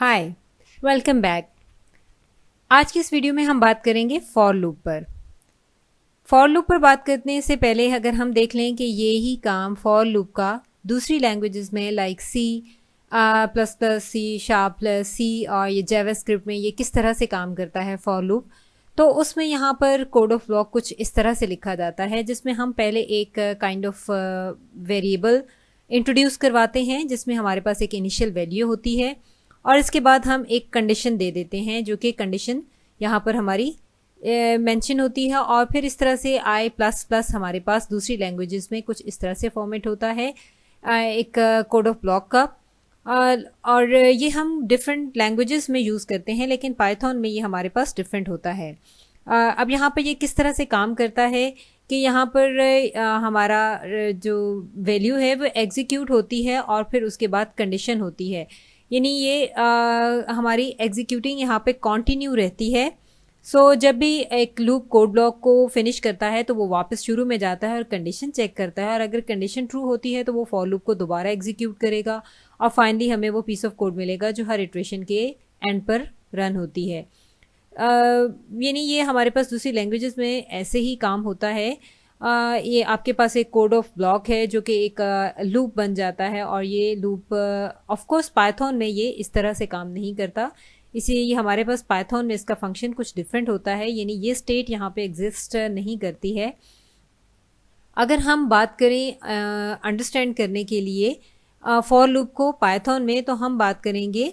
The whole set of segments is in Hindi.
हाय, वेलकम बैक। आज की इस वीडियो में हम बात करेंगे फॉर लूप पर। फॉर लूप पर बात करने से पहले अगर हम देख लें कि ये ही काम फॉर लूप का दूसरी लैंग्वेजेस में like C plus plus C sharp plus C और ये जावास्क्रिप्ट में ये किस तरह से काम करता है फॉर लूप, तो उसमें यहाँ पर कोड ऑफ ब्लॉक कुछ इस तरह से लिखा जाता है जिसमें हम पहले एक काइंड ऑफ वेरिएबल इंट्रोड्यूस करवाते हैं जिसमें हमारे पास एक इनिशियल वैल्यू होती है और इसके बाद हम एक कंडीशन दे देते हैं जो कि कंडीशन यहाँ पर हमारी मेंशन होती है और फिर इस तरह से आई प्लस प्लस हमारे पास दूसरी लैंग्वेजेस में कुछ इस तरह से फॉर्मेट होता है एक कोड ऑफ ब्लॉक का। और ये हम डिफरेंट लैंग्वेजेस में यूज़ करते हैं लेकिन पाइथन में ये हमारे पास डिफरेंट होता है। अब यहाँ पर ये किस तरह से काम करता है कि यहाँ पर हमारा जो वैल्यू है वो एग्जीक्यूट होती है और फिर उसके बाद कंडीशन होती है, यानी ये हमारी एग्जीक्यूटिंग यहाँ पे कंटिन्यू रहती है। सो जब भी एक लूप कोड ब्लॉक को फिनिश करता है तो वो वापस शुरू में जाता है और कंडीशन चेक करता है और अगर कंडीशन ट्रू होती है तो वो फॉर लूप को दोबारा एग्जीक्यूट करेगा और फाइनली हमें वो पीस ऑफ कोड मिलेगा जो हर इटरेशन के एंड पर रन होती है। यानी ये हमारे पास दूसरी लैंग्वेजेस में ऐसे ही काम होता है। ये आपके पास एक कोड ऑफ ब्लॉक है जो कि एक लूप बन जाता है और ये लूप ऑफ कोर्स पाइथन में ये इस तरह से काम नहीं करता, इसलिए ये हमारे पास पाइथन में इसका फंक्शन कुछ डिफरेंट होता है, यानी ये स्टेट यहाँ पे एग्जिस्ट नहीं करती है। अगर हम बात करें अंडरस्टैंड करने के लिए फॉर लूप को पाइथन में, तो हम बात करेंगे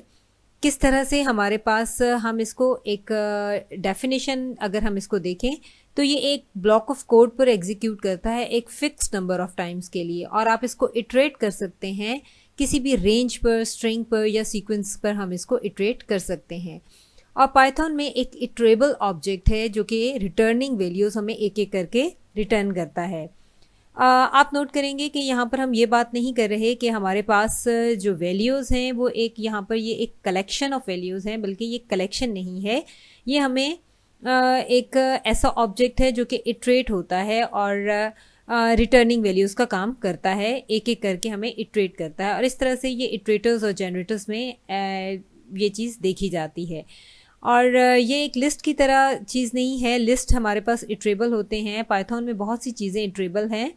किस तरह से हमारे पास हम इसको एक डेफिनेशन अगर हम इसको देखें तो ये एक ब्लॉक ऑफ कोड पर एग्जीक्यूट करता है एक फिक्स्ड नंबर ऑफ टाइम्स के लिए और आप इसको इटरेट कर सकते हैं किसी भी रेंज पर, स्ट्रिंग पर या सीक्वेंस पर हम इसको इटरेट कर सकते हैं। और पाइथन में एक इटरेबल ऑब्जेक्ट है जो कि रिटर्निंग वैल्यूज हमें एक एक करके रिटर्न करता है। आप नोट करेंगे कि यहाँ पर हम ये बात नहीं कर रहे कि हमारे पास जो वैल्यूज़ हैं वो एक यहाँ पर ये एक कलेक्शन ऑफ वैल्यूज़ हैं, बल्कि ये कलेक्शन नहीं है, ये हमें एक ऐसा ऑब्जेक्ट है जो कि इटरेट होता है और रिटर्निंग वैल्यूज़ का काम करता है, एक एक करके हमें इटरेट करता है और इस तरह से ये इटरेटर्स और जनरेटर्स में ये चीज़ देखी जाती है। और ये एक लिस्ट की तरह चीज़ नहीं है, लिस्ट हमारे पास इटरेबल होते हैं, पाइथन में बहुत सी चीज़ें इटरेबल हैं,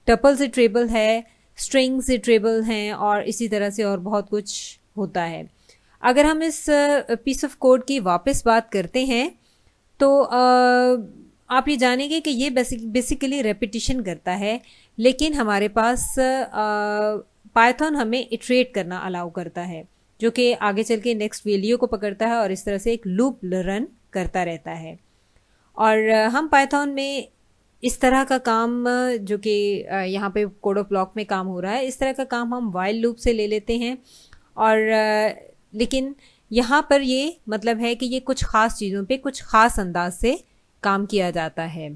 टपल्स इटरेबल है, स्ट्रिंग्स इटरेबल हैं और इसी तरह से और बहुत कुछ होता है। अगर हम इस पीस ऑफ कोड की वापस बात करते हैं तो आप ये जानेंगे कि ये बेसिकली रेपिटिशन करता है, लेकिन हमारे पास पाइथन हमें इटरेट करना अलाउ करता है जो कि आगे चल के नेक्स्ट वैल्यू को पकड़ता है और इस तरह से एक लूप रन करता रहता है। और हम पाइथन में इस तरह का काम जो कि यहाँ पे कोड ऑफ ब्लॉक में काम हो रहा है, इस तरह का काम हम व्हाइल लूप से ले लेते हैं और लेकिन यहाँ पर ये मतलब है कि ये कुछ ख़ास चीज़ों पे कुछ ख़ास अंदाज से काम किया जाता है।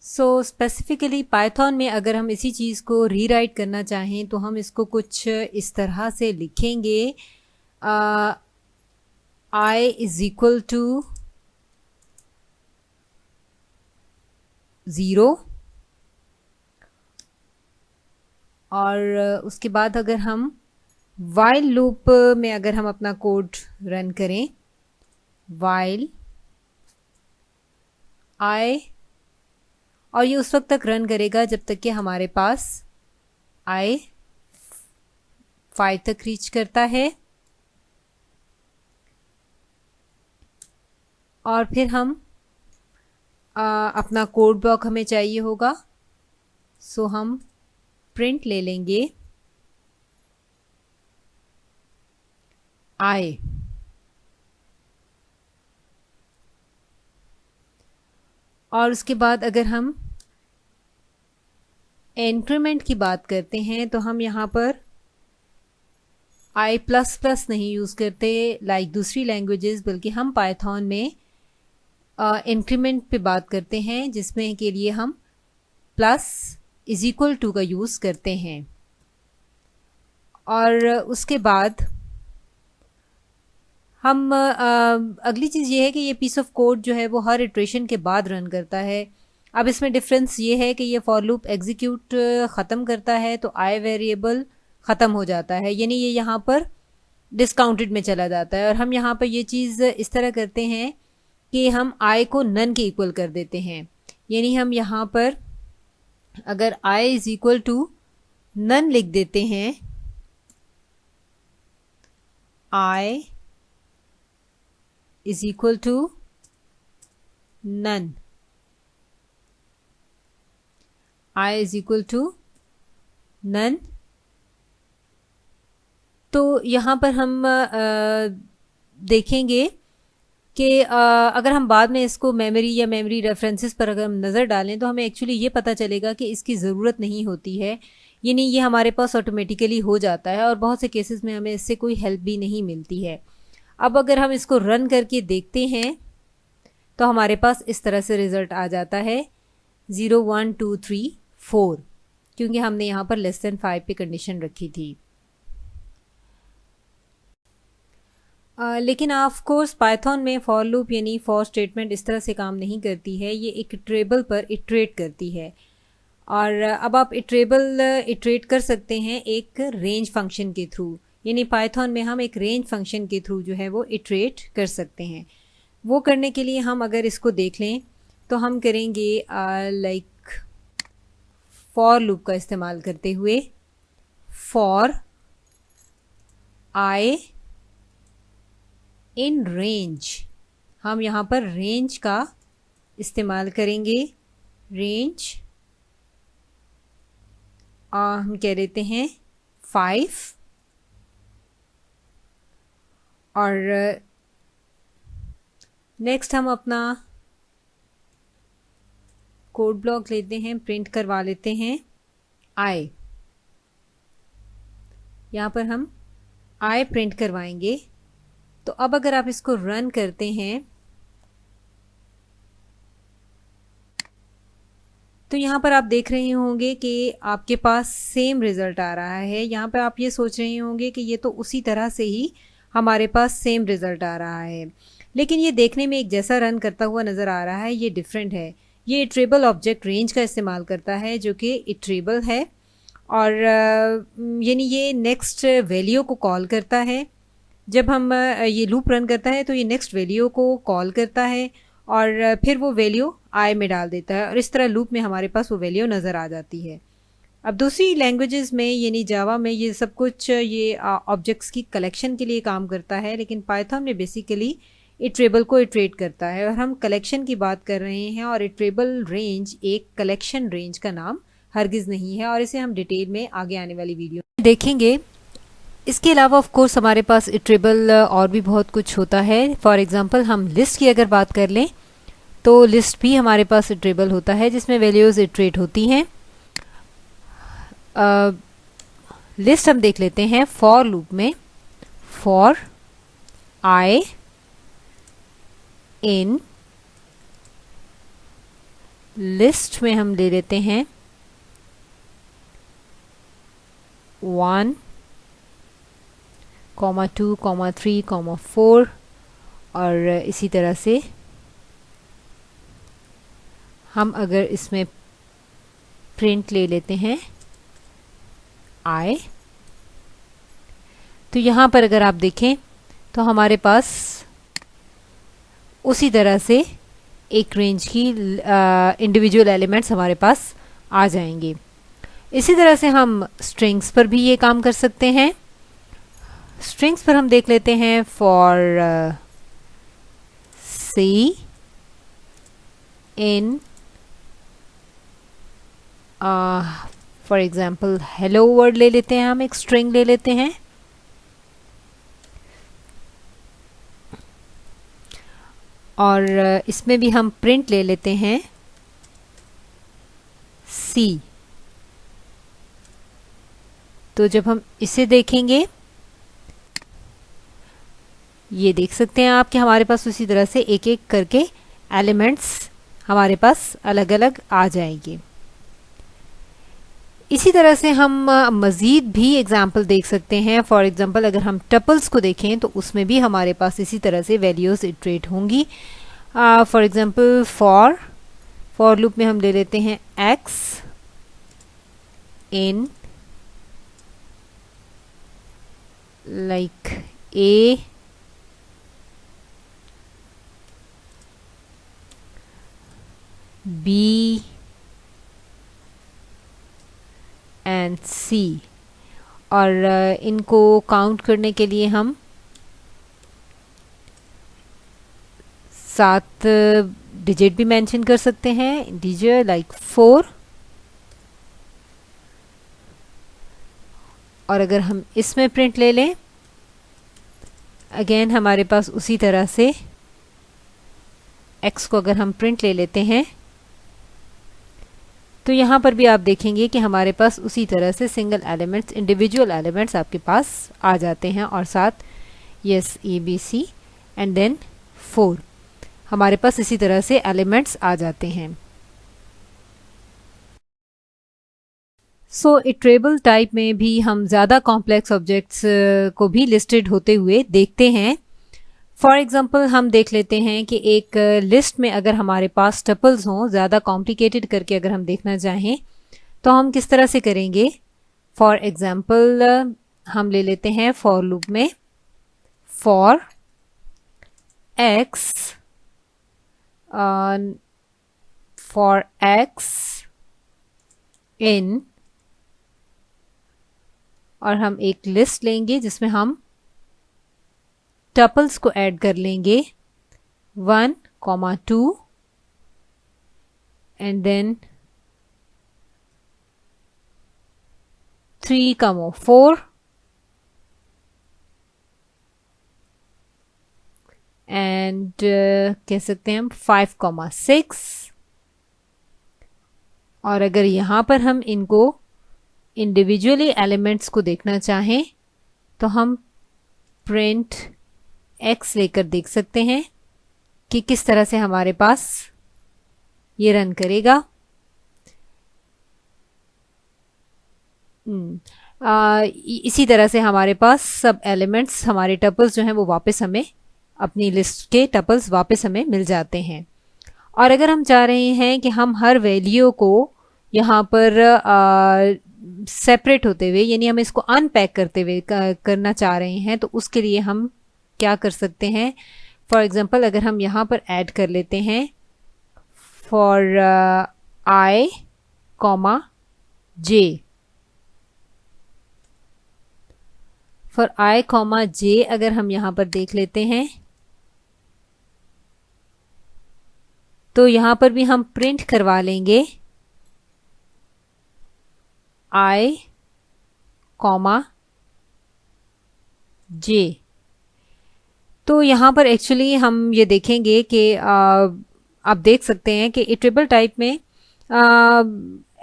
सो स्पेसिफिकली पाइथन में अगर हम इसी चीज़ को रीराइट करना चाहें तो हम इसको कुछ इस तरह से लिखेंगे, आई इज इक्वल टू 0 और उसके बाद अगर हम वाइल लूप में अगर हम अपना कोड रन करें, वाइल आई, और ये उस वक्त तक रन करेगा जब तक कि हमारे पास आई 5 तक रीच करता है और फिर हम अपना कोड ब्लॉक हमें चाहिए होगा, सो हम प्रिंट ले लेंगे आई। और उसके बाद अगर हम इंक्रीमेंट की बात करते हैं तो हम यहाँ पर आई प्लस प्लस नहीं यूज़ करते लाइक दूसरी लैंग्वेजेस, बल्कि हम पाइथन में इंक्रीमेंट पे बात करते हैं जिसमें के लिए हम प्लस इज इक्वल टू का यूज़ करते हैं। और उसके बाद हम अगली चीज़ ये है कि ये पीस ऑफ कोड जो है वो हर इटरेशन के बाद रन करता है। अब इसमें डिफरेंस ये है कि ये फॉर लूप एग्जीक्यूट ख़त्म करता है तो आई वेरिएबल ख़त्म हो जाता है, यानी ये यहाँ पर डिस्काउंटेड में चला जाता है। और हम यहाँ पर ये चीज़ इस तरह करते हैं कि हम i को नन के इक्वल कर देते हैं, यानी हम यहाँ पर अगर i is equal to none लिख देते हैं, i is equal to none, i is equal to none, तो यहाँ पर हम देखेंगे कि अगर हम बाद में इसको मेमोरी या मेमोरी रेफरेंसेस पर अगर हम नज़र डालें तो हमें एक्चुअली ये पता चलेगा कि इसकी ज़रूरत नहीं होती है, यानी ये हमारे पास ऑटोमेटिकली हो जाता है और बहुत से केसेस में हमें इससे कोई हेल्प भी नहीं मिलती है। अब अगर हम इसको रन करके देखते हैं तो हमारे पास इस तरह से रिज़ल्ट आ जाता है 0 1 2 3 4, क्योंकि हमने यहाँ पर लेस देन 5 पे कंडीशन रखी थी। लेकिन ऑफ कोर्स पाइथन में फॉर लूप यानी फॉर स्टेटमेंट इस तरह से काम नहीं करती है, ये एक इटरेबल पर इटरेट करती है। और अब आप इटरेबल इटरेट कर सकते हैं एक रेंज फंक्शन के थ्रू, यानी पाइथन में हम एक रेंज फंक्शन के थ्रू जो है वो इटरेट कर सकते हैं। वो करने के लिए हम अगर इसको देख लें तो हम करेंगे लाइक फॉर लूप का इस्तेमाल करते हुए फॉर आई इन रेंज, हम यहाँ पर रेंज का इस्तेमाल करेंगे। रेंज हम कह देते हैं 5 और नेक्स्ट हम अपना कोड ब्लॉक लेते हैं, प्रिंट करवा लेते हैं आई, यहाँ पर हम आई प्रिंट करवाएंगे। तो अब अगर आप इसको रन करते हैं तो यहाँ पर आप देख रहे होंगे कि आपके पास सेम रिज़ल्ट आ रहा है। यहाँ पर आप ये सोच रहे होंगे कि ये तो उसी तरह से ही हमारे पास सेम रिज़ल्ट आ रहा है, लेकिन ये देखने में एक जैसा रन करता हुआ नज़र आ रहा है, ये डिफरेंट है। ये इटरेबल ऑब्जेक्ट रेंज का इस्तेमाल करता है जो कि इटरेबल है और यानी ये नेक्स्ट वैल्यू को कॉल करता है। जब हम ये लूप रन करता है तो ये नेक्स्ट वैल्यू को कॉल करता है और फिर वो वैल्यू आई में डाल देता है और इस तरह लूप में हमारे पास वो वैल्यू नज़र आ जाती है। अब दूसरी लैंग्वेजेस में यानी जावा में ये सब कुछ ये ऑब्जेक्ट्स की कलेक्शन के लिए काम करता है, लेकिन पाइथन में बेसिकली इटरेबल को इटरेट करता है और हम कलेक्शन की बात कर रहे हैं। और इटरेबल रेंज एक कलेक्शन रेंज का नाम हरगिज़ नहीं है और इसे हम डिटेल में आगे आने वाली वीडियो में देखेंगे। इसके अलावा ऑफ कोर्स हमारे पास इटरेबल और भी बहुत कुछ होता है। फॉर एग्जांपल हम लिस्ट की अगर बात कर लें तो लिस्ट भी हमारे पास इटरेबल होता है जिसमें वैल्यूज़ इटरेट होती हैं। लिस्ट हम देख लेते हैं फॉर लूप में, फॉर आई इन लिस्ट में हम ले लेते हैं 1, 2, 3, 4 और इसी तरह से हम अगर इसमें प्रिंट ले लेते हैं आई, तो यहाँ पर अगर आप देखें तो हमारे पास उसी तरह से एक रेंज की इंडिविजुअल एलिमेंट्स हमारे पास आ जाएंगे। इसी तरह से हम स्ट्रिंग्स पर भी ये काम कर सकते हैं। स्ट्रिंग्स पर हम देख लेते हैं for C in for example hello word ले लेते हैं, हम एक स्ट्रिंग ले लेते हैं और इसमें भी हम प्रिंट ले लेते हैं सी। तो जब हम इसे देखेंगे ये देख सकते हैं आप कि हमारे पास उसी तरह से एक एक करके एलिमेंट्स हमारे पास अलग अलग आ जाएंगे। इसी तरह से हम मज़ीद भी एग्जाम्पल देख सकते हैं। फॉर एग्जाम्पल अगर हम टपल्स को देखें तो उसमें भी हमारे पास इसी तरह से वैल्यूज़ इटरेट होंगी। फॉर एग्जाम्पल फॉर लूप में हम ले लेते हैं x in like A B and C, और इनको काउंट करने के लिए हम 7 डिजिट भी मेंशन कर सकते हैं, इंटीजर लाइक 4। और अगर हम इसमें प्रिंट ले लें, अगेन हमारे पास उसी तरह से x को अगर हम प्रिंट ले लेते हैं तो यहाँ पर भी आप देखेंगे कि हमारे पास उसी तरह से सिंगल एलिमेंट्स, इंडिविजुअल एलिमेंट्स आपके पास आ जाते हैं, और साथ यस ABC एंड देन 4 हमारे पास इसी तरह से एलिमेंट्स आ जाते हैं। सो इटरेबल टाइप में भी हम ज़्यादा कॉम्प्लेक्स ऑब्जेक्ट्स को भी लिस्टेड होते हुए देखते हैं। फॉर एग्जाम्पल हम देख लेते हैं कि एक लिस्ट में अगर हमारे पास टपल्स हों, ज़्यादा कॉम्प्लिकेटेड करके अगर हम देखना चाहें तो हम किस तरह से करेंगे। फॉर एग्जाम्पल हम ले लेते हैं फॉर लूप में फॉर x इन, और हम एक लिस्ट लेंगे जिसमें हम टपल्स को ऐड कर लेंगे 1, 2 एंड देन 3, 4 एंड कह सकते हैं हम 5, 6। और अगर यहाँ पर हम इनको इंडिविजुअली एलिमेंट्स को देखना चाहें तो हम प्रिंट x लेकर देख सकते हैं कि किस तरह से हमारे पास ये रन करेगा। इसी तरह से हमारे पास सब एलिमेंट्स, हमारे टपल्स जो हैं वो वापस हमें, अपनी लिस्ट के टपल्स वापस हमें मिल जाते हैं। और अगर हम चाह रहे हैं कि हम हर वैल्यू को यहाँ पर सेपरेट होते हुए, यानी हम इसको अनपैक करते हुए करना चाह रहे हैं, तो उसके लिए हम क्या कर सकते हैं। फॉर एग्जांपल अगर हम यहाँ पर ऐड कर लेते हैं for I, J, for I, J अगर हम यहाँ पर देख लेते हैं तो यहाँ पर भी हम प्रिंट करवा लेंगे I, J। तो यहाँ पर एक्चुअली हम ये देखेंगे कि आप देख सकते हैं कि इटरेबल टाइप में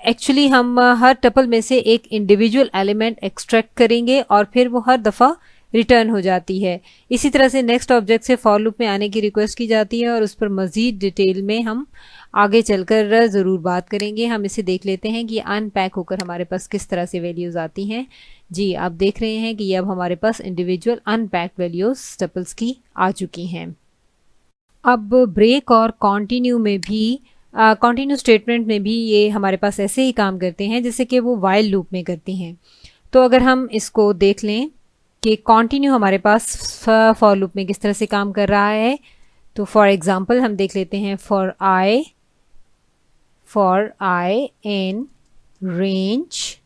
एक्चुअली हम हर टपल में से एक इंडिविजुअल एलिमेंट एक्सट्रैक्ट करेंगे और फिर वो हर दफ़ा रिटर्न हो जाती है। इसी तरह से नेक्स्ट ऑब्जेक्ट से फॉर लूप में आने की रिक्वेस्ट की जाती है और उस पर मज़ीद डिटेल में हम आगे चलकर ज़रूर बात करेंगे। हम इसे देख लेते हैं कि अनपैक होकर हमारे पास किस तरह से वैल्यूज़ आती हैं। जी, आप देख रहे हैं कि ये अब हमारे पास इंडिविजुअल अनपैक वैल्यूज़ टपल्स की आ चुकी हैं। अब ब्रेक और कॉन्टिन्यू में भी, कॉन्टिन्यू स्टेटमेंट में भी ये हमारे पास ऐसे ही काम करते हैं जैसे कि वो वाइल लूप में करती हैं। तो अगर हम इसको देख लें कि कॉन्टिन्यू हमारे पास फॉर लूप में किस तरह से काम कर रहा है, तो फॉर एग्जांपल हम देख लेते हैं for I in range,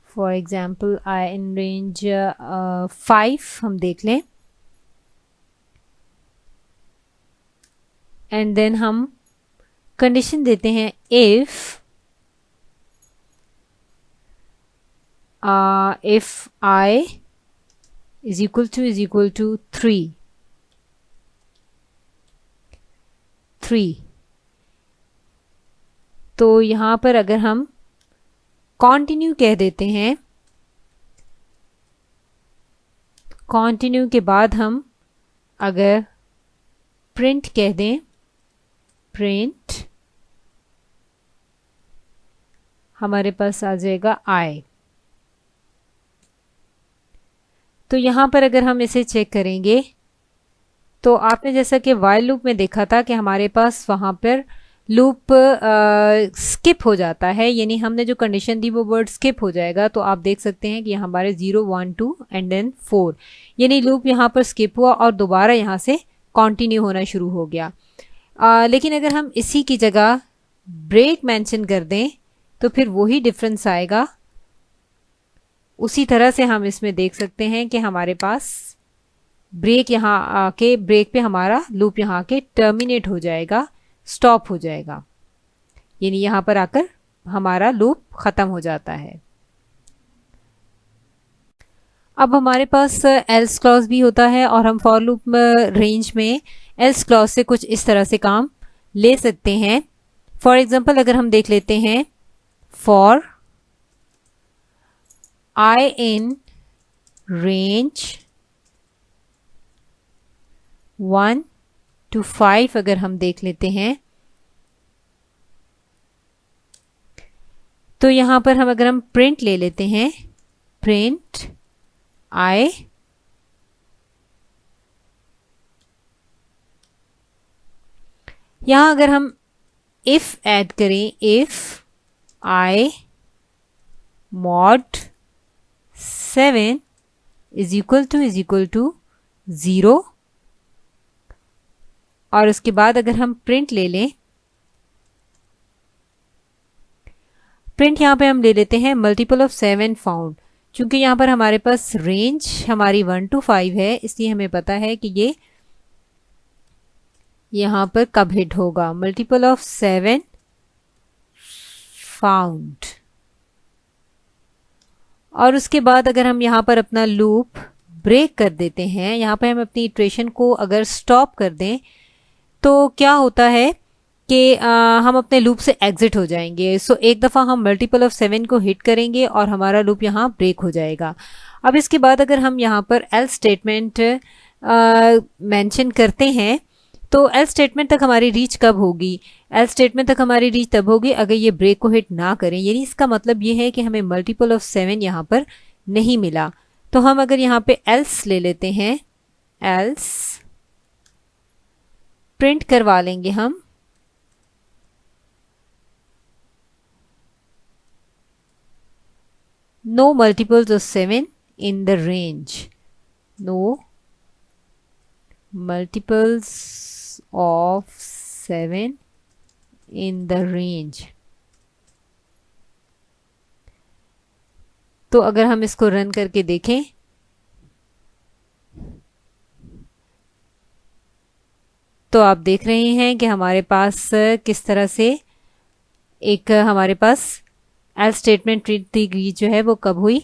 for example I in range 5 हम देख लें, एंड देन हम कंडीशन देते हैं if I is equal to 3, तो यहाँ पर अगर हम कंटिन्यू कह देते हैं, कंटिन्यू के बाद हम अगर प्रिंट कह दें, प्रिंट, हमारे पास आ जाएगा I। तो यहाँ पर अगर हम इसे चेक करेंगे तो आपने जैसा कि वाइल लूप में देखा था कि हमारे पास वहाँ पर लूप स्किप हो जाता है, यानी हमने जो कंडीशन दी वो वर्ड स्किप हो जाएगा। तो आप देख सकते हैं कि यहाँ हमारे 0 1 2 एंड देन 4, यानी लूप यहाँ पर स्किप हुआ और दोबारा यहाँ से कंटिन्यू होना शुरू हो गया। लेकिन अगर हम इसी की जगह ब्रेक मेंशन कर दें तो फिर वही डिफरेंस आएगा। उसी तरह से हम इसमें देख सकते हैं कि हमारे पास ब्रेक यहाँ आके, ब्रेक पे हमारा लूप यहाँ के टर्मिनेट हो जाएगा, स्टॉप हो जाएगा, यानी यहाँ पर आकर हमारा लूप खत्म हो जाता है। अब हमारे पास एल्स क्लॉज भी होता है और हम फॉर लूप रेंज में एल्स क्लॉज से कुछ इस तरह से काम ले सकते हैं। फॉर एग्जाम्पल अगर हम देख लेते हैं, for I in range 1 to 5 अगर हम देख लेते हैं, तो यहां पर हम अगर हम प्रिंट ले लेते हैं, प्रिंट आई यहां अगर हम इफ ऐड करें, if I mod 7 is equal to 0, और उसके बाद अगर हम प्रिंट ले लें, प्रिंट यहां पे हम ले लेते हैं मल्टीपल ऑफ 7 फाउंड। चूंकि यहां पर हमारे पास रेंज हमारी 1 to 5 है, इसलिए हमें पता है कि ये यहां पर कब हिट होगा, मल्टीपल ऑफ 7 फाउंड। और उसके बाद अगर हम यहां पर अपना लूप ब्रेक कर देते हैं, यहां पर हम अपनी इटरेशन को अगर स्टॉप कर दें, तो क्या होता है कि हम अपने लूप से एग्जिट हो जाएंगे। सो एक दफ़ा हम मल्टीपल ऑफ 7 को हिट करेंगे और हमारा लूप यहाँ ब्रेक हो जाएगा। अब इसके बाद अगर हम यहाँ पर एल्स स्टेटमेंट मेंशन करते हैं, तो एल्स स्टेटमेंट तक हमारी रीच कब होगी? एल्स स्टेटमेंट तक हमारी रीच तब होगी अगर ये ब्रेक को हिट ना करें, यानी इसका मतलब ये है कि हमें मल्टीपल ऑफ 7 यहाँ पर नहीं मिला। तो हम अगर यहाँ पे एल्स ले लेते हैं, एल्स प्रिंट करवा लेंगे हम, no multiples of 7 in the range, no multiples of 7 in the range। तो अगर हम इसको रन करके देखें, तो आप देख रहे हैं कि हमारे पास किस तरह से एक हमारे पास एल्स स्टेटमेंट ट्रीट जो है वो कब हुई,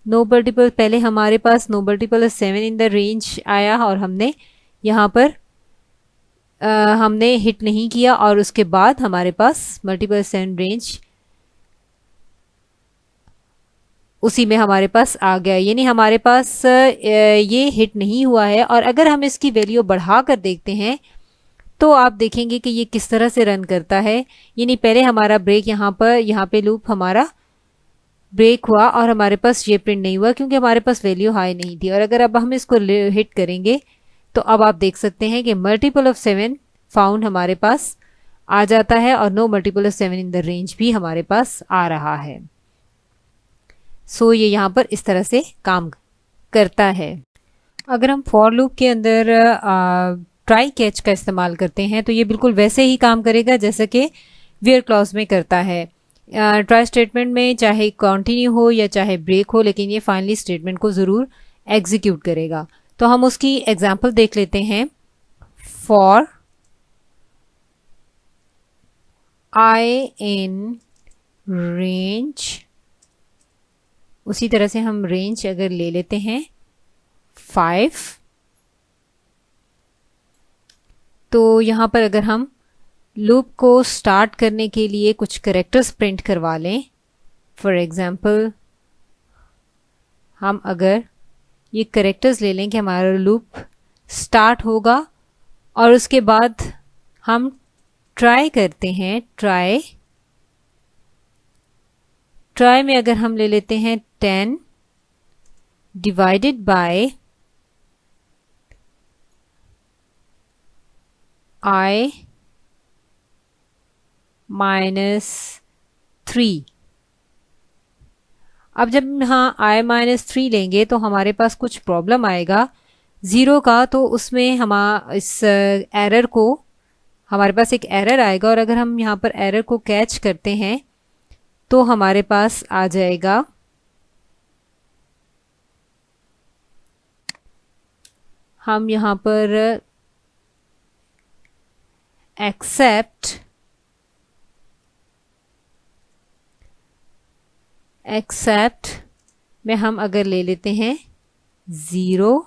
नो मल्टीपल, पहले हमारे पास no multiple 7 in the range आया और हमने यहाँ पर हमने हिट नहीं किया, और उसके बाद हमारे पास मल्टीपल 7 रेंज उसी में हमारे पास आ गया, यानी हमारे पास ये हिट नहीं हुआ है। और अगर हम इसकी वैल्यू बढ़ा कर देखते हैं तो आप देखेंगे कि ये किस तरह से रन करता है। यानी पहले हमारा ब्रेक यहाँ पे लूप हमारा ब्रेक हुआ और हमारे पास ये प्रिंट नहीं हुआ क्योंकि हमारे पास वैल्यू हाई नहीं थी। और अगर अब हम इसको हिट करेंगे तो अब आप देख सकते हैं कि मल्टीपल ऑफ 7 फाउंड हमारे पास आ जाता है और no multiple of 7 in the range भी हमारे पास आ रहा है। सो ये यहाँ पर इस तरह से काम करता है। अगर हम फॉर लूप के अंदर ट्राई कैच का इस्तेमाल करते हैं तो ये बिल्कुल वैसे ही काम करेगा जैसे कि वेयर क्लॉज में करता है। ट्राई स्टेटमेंट में चाहे कंटिन्यू हो या चाहे ब्रेक हो, लेकिन ये फाइनली स्टेटमेंट को ज़रूर एग्जीक्यूट करेगा। तो हम उसकी एग्जांपल देख लेते हैं। फॉर आई इन रेंज, उसी तरह से हम रेंज अगर ले लेते हैं 5, तो यहाँ पर अगर हम लूप को स्टार्ट करने के लिए कुछ कैरेक्टर्स प्रिंट करवा लें, फॉर एग्जांपल हम अगर ये कैरेक्टर्स ले लें कि हमारा लूप स्टार्ट होगा और उसके बाद हम ट्राई करते हैं, ट्राई में अगर हम ले लेते हैं 10 डिवाइडेड बाय I -3। अब जब यहाँ i-3 लेंगे तो हमारे पास कुछ प्रॉब्लम आएगा 0 का, तो उसमें हम इस एरर को, हमारे पास एक एरर आएगा और अगर हम यहाँ पर एरर को कैच करते हैं तो हमारे पास आ जाएगा हम यहाँ पर एक्सेप्ट में हम अगर ले लेते हैं 0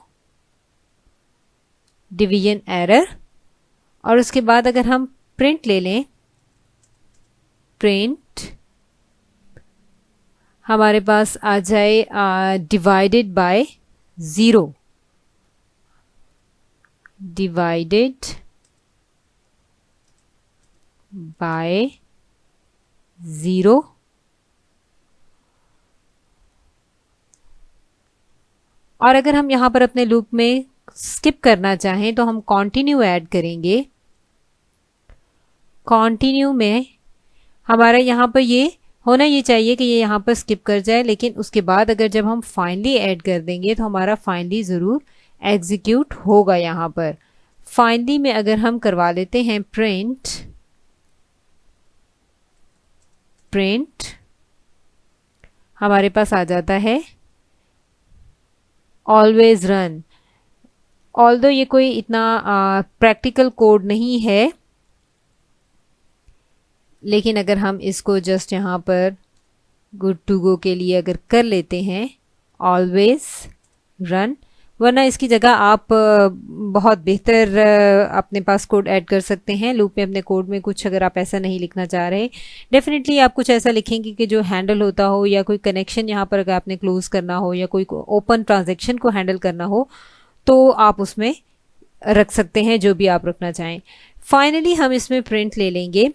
डिवीजन एरर, और उसके बाद अगर हम प्रिंट ले लें, प्रिंट हमारे पास आ जाए डिवाइडेड बाय 0, डिवाइडेड बाय 0, और अगर हम यहाँ पर अपने लूप में स्किप करना चाहें तो हम कंटिन्यू ऐड करेंगे। कंटिन्यू में हमारा यहाँ पर ये होना ये चाहिए कि ये यहाँ पर स्किप कर जाए, लेकिन उसके बाद अगर जब हम फाइनली ऐड कर देंगे तो हमारा फाइनली ज़रूर एग्जीक्यूट होगा। यहाँ पर फाइनली में अगर हम करवा लेते हैं प्रिंट हमारे पास आ जाता है ऑलवेज रन। ऑल्दो ये कोई इतना प्रैक्टिकल कोड नहीं है, लेकिन अगर हम इसको जस्ट यहाँ पर गुड टू गो के लिए अगर कर लेते हैं ऑलवेज रन, वरना इसकी जगह आप बहुत बेहतर अपने पास कोड ऐड कर सकते हैं। लूप में अपने कोड में कुछ अगर आप ऐसा नहीं लिखना चाह रहे, डेफिनेटली आप कुछ ऐसा लिखेंगे कि जो हैंडल होता हो, या कोई कनेक्शन यहाँ पर अगर आपने क्लोज करना हो, या कोई ओपन ट्रांजैक्शन को हैंडल करना हो, तो आप उसमें रख सकते हैं जो भी आप रखना चाहें। फाइनली हम इसमें प्रिंट ले लेंगे,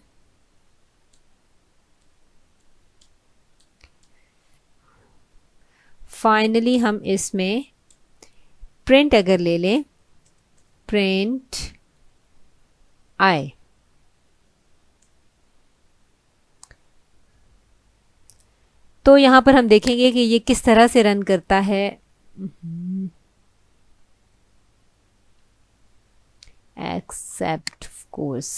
फाइनली हम इसमें प्रिंट अगर ले लें, प्रिंट आई, तो यहां पर हम देखेंगे कि ये किस तरह से रन करता है। एक्सेप्ट कोर्स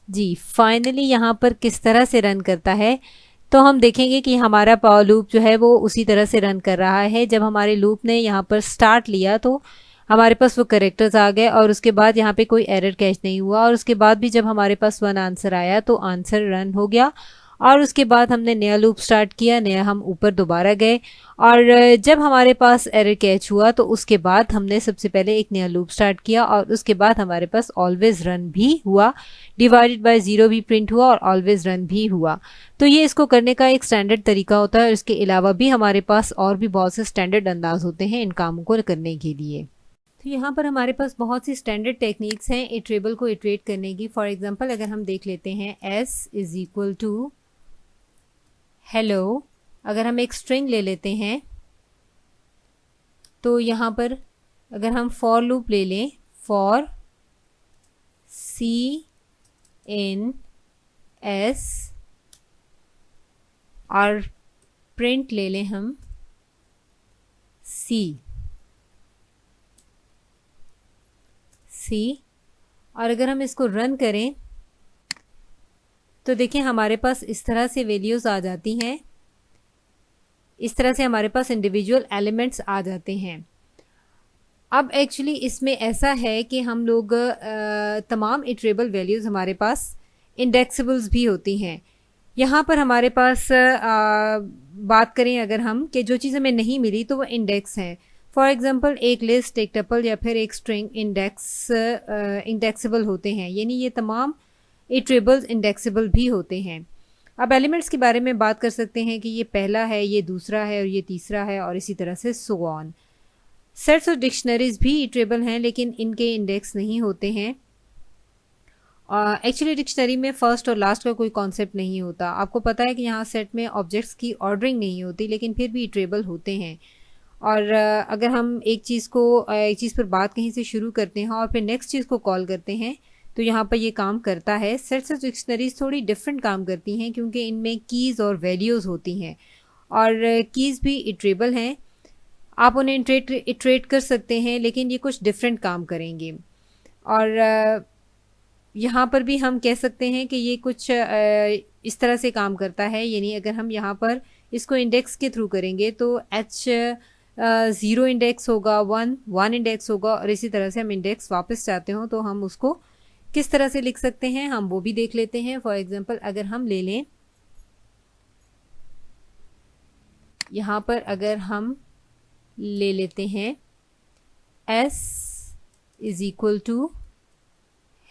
जी, फाइनली यहां पर किस तरह से रन करता है, तो हम देखेंगे कि हमारा पावर लूप जो है वो उसी तरह से रन कर रहा है। जब हमारे लूप ने यहाँ पर स्टार्ट लिया तो हमारे पास वो कैरेक्टर्स आ गए, और उसके बाद यहाँ पे कोई एरर कैच नहीं हुआ, और उसके बाद भी जब हमारे पास 1 आंसर आया तो आंसर रन हो गया। और उसके बाद हमने नया लूप स्टार्ट किया, नया हम ऊपर दोबारा गए, और जब हमारे पास एरर कैच हुआ तो उसके बाद हमने सबसे पहले एक नया लूप स्टार्ट किया, और उसके बाद हमारे पास ऑलवेज रन भी हुआ, डिवाइडेड बाय 0 भी प्रिंट हुआ और ऑलवेज रन भी हुआ। तो ये इसको करने का एक स्टैंडर्ड तरीका होता है। इसके अलावा भी हमारे पास और भी बहुत से स्टैंडर्ड अंदाज होते हैं इन कामों को करने के लिए। तो यहाँ पर हमारे पास बहुत सी स्टैंडर्ड टेक्निक्स हैं इटरेबल को इटरेट करने की। फॉर एग्जांपल अगर हम देख लेते हैं s is equal to hello, अगर हम एक स्ट्रिंग ले लेते हैं तो यहाँ पर अगर हम फॉर लूप ले लें, फॉर c in s, और प्रिंट ले लें हम c, और अगर हम इसको रन करें तो देखिए हमारे पास इस तरह से वैल्यूज आ जाती हैं, इस तरह से हमारे पास इंडिविजुअल एलिमेंट्स आ जाते हैं। अब एक्चुअली इसमें ऐसा है कि हम लोग तमाम इटरेबल वैल्यूज़ हमारे पास इंडेक्सेबल्स भी होती हैं। यहाँ पर हमारे पास बात करें अगर हम कि जो चीज़ हमें नहीं मिली तो वो इंडेक्स हैं। फॉर एग्जांपल एक लिस्ट, एक टपल या फिर एक स्ट्रिंग इंडेक्सेबल होते हैं, यानी ये तमाम इटरेबल्स इंडेक्सेबल भी होते हैं। अब एलिमेंट्स के बारे में बात कर सकते हैं कि ये पहला है, ये दूसरा है और ये तीसरा है, और इसी तरह से सो ऑन। सेट्स और डिक्शनरीज भी इटरेबल हैं लेकिन इनके इंडेक्स नहीं होते हैं। एक्चुअली डिक्शनरी में फर्स्ट और लास्ट का कोई कॉन्सेप्ट नहीं होता। आपको पता है कि यहाँ सेट में ऑब्जेक्ट्स की ऑर्डरिंग नहीं होती, लेकिन फिर भी इटरेबल होते हैं। और अगर हम एक चीज़ पर बात कहीं से शुरू करते हैं और फिर नेक्स्ट चीज़ को कॉल करते हैं तो यहाँ पर ये काम करता है। सेट्स ऑफ डिक्शनरीज थोड़ी डिफरेंट काम करती हैं क्योंकि इनमें कीज़ और वैल्यूज़ होती हैं और कीज़ भी इटरेबल हैं। आप उन्हें इटरेट कर सकते हैं, लेकिन ये कुछ डिफरेंट काम करेंगे। और यहाँ पर भी हम कह सकते हैं कि ये कुछ इस तरह से काम करता है, यानी अगर हम यहाँ पर इसको इंडेक्स के थ्रू करेंगे तो H 0 इंडेक्स होगा, 1 इंडेक्स होगा, और इसी तरह से हम इंडेक्स वापस चाहते हो तो हम उसको किस तरह से लिख सकते हैं हम वो भी देख लेते हैं। फॉर एग्जांपल अगर हम ले लें, यहाँ पर अगर हम ले लेते हैं S is equal to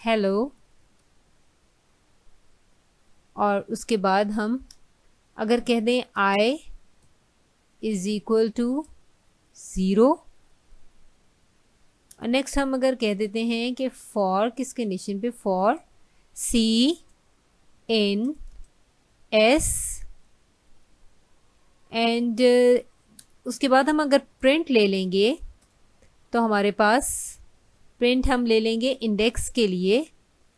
hello, और उसके बाद हम अगर कह दें I इज इक्वल टू 0, और नेक्स्ट हम अगर कह देते हैं कि फॉर किस कंडीशन पे, for C in S, and उसके बाद हम अगर प्रिंट ले लेंगे तो हमारे पास प्रिंट हम ले लेंगे इंडेक्स के लिए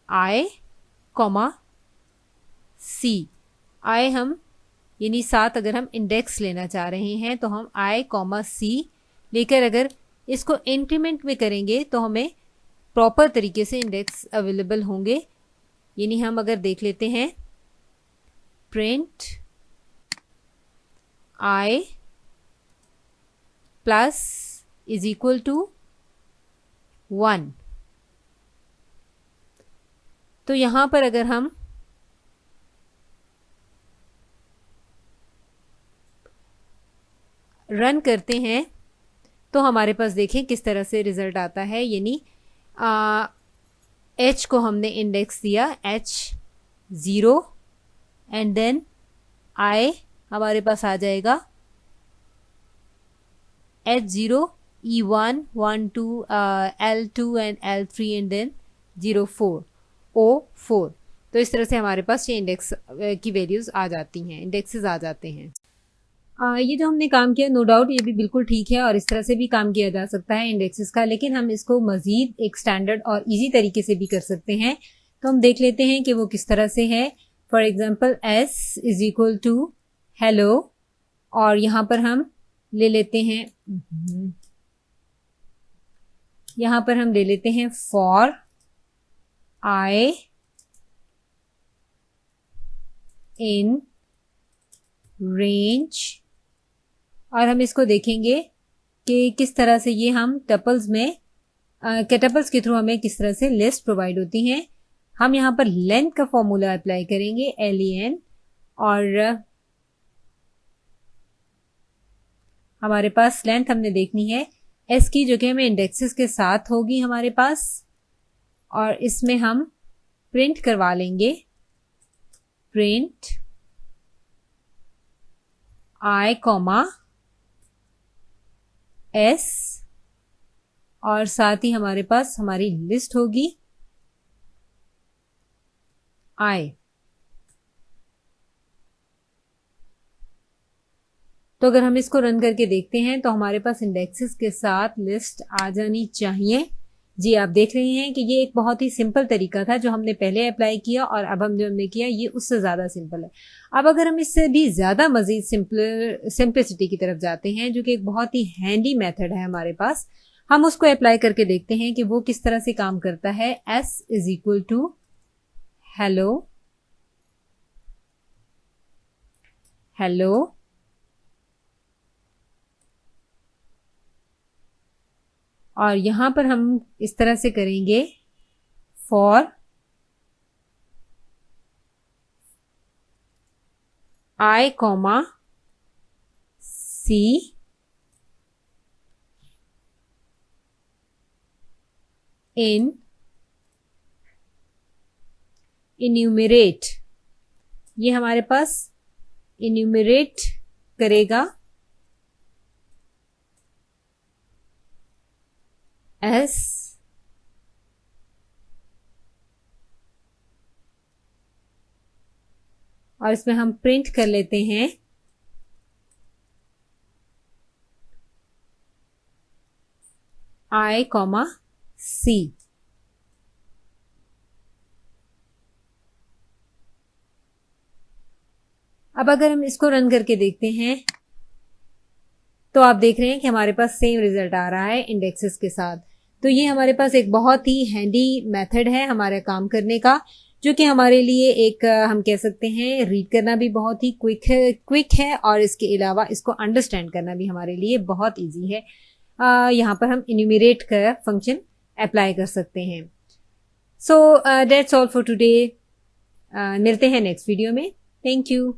I, C। I हम यानी 7 अगर हम इंडेक्स लेना चाह रहे हैं तो हम I, C लेकर अगर इसको इंक्रीमेंट में करेंगे तो हमें प्रॉपर तरीके से इंडेक्स अवेलेबल होंगे। यानी हम अगर देख लेते हैं print I plus is equal to 1, तो यहां पर अगर हम रन करते हैं तो हमारे पास देखें किस तरह से रिजल्ट आता है। यानी H को हमने इंडेक्स दिया H 0 एंड देन I हमारे पास आ जाएगा H0 E1 1 2 L2 and L3 and then 0 4 O4। तो इस तरह से हमारे पास ये इंडेक्स की वैल्यूज आ जाती हैं, इंडेक्सेस आ जाते हैं। ये जो हमने काम किया नो डाउट ये भी बिल्कुल ठीक है और इस तरह से भी काम किया जा सकता है इंडेक्सेस का, लेकिन हम इसको मजीद एक स्टैंडर्ड और इजी तरीके से भी कर सकते हैं। तो हम देख लेते हैं कि वो किस तरह से है। For example S is equal to hello, और यहाँ पर हम ले लेते हैं फॉर I इन रेंज, और हम इसको देखेंगे कि किस तरह से ये हम टपल्स में टपल्स के थ्रू हमें किस तरह से लिस्ट प्रोवाइड होती हैं। हम यहाँ पर लेंथ का फॉर्मूला अप्लाई करेंगे LEN, और हमारे पास लेंथ हमने देखनी है S की, जो कि हमें इंडेक्सेस के साथ होगी हमारे पास, और इसमें हम प्रिंट करवा लेंगे प्रिंट I, S, और साथ ही हमारे पास हमारी लिस्ट होगी I। तो अगर हम इसको रन करके देखते हैं तो हमारे पास इंडेक्सेस के साथ लिस्ट आ जानी चाहिए। जी आप देख रहे हैं कि ये एक बहुत ही सिंपल तरीका था जो हमने पहले अप्लाई किया, और अब हम जो हमने किया ये उससे ज़्यादा सिंपल है। अब अगर हम इससे भी ज़्यादा मज़ीद सिंपलिसिटी की तरफ जाते हैं, जो कि एक बहुत ही हैंडी मेथड है हमारे पास, हम उसको अप्लाई करके देखते हैं कि वो किस तरह से काम करता है। S is equal to hello, और यहां पर हम इस तरह से करेंगे for I, C in enumerate, ये हमारे पास इन्यूमरेट करेगा S, और इसमें हम प्रिंट कर लेते हैं I, C। अब अगर हम इसको रन करके देखते हैं तो आप देख रहे हैं कि हमारे पास सेम रिजल्ट आ रहा है इंडेक्सेस के साथ। तो ये हमारे पास एक बहुत ही हैंडी मेथड है हमारे काम करने का, जो कि हमारे लिए एक हम कह सकते हैं रीड करना भी बहुत ही क्विक है और इसके अलावा इसको अंडरस्टैंड करना भी हमारे लिए बहुत ईजी है। यहाँ पर हम इन्यूमरेट का फंक्शन अप्लाई कर सकते हैं। So that's all for today. मिलते हैं नेक्स्ट वीडियो में। Thank you.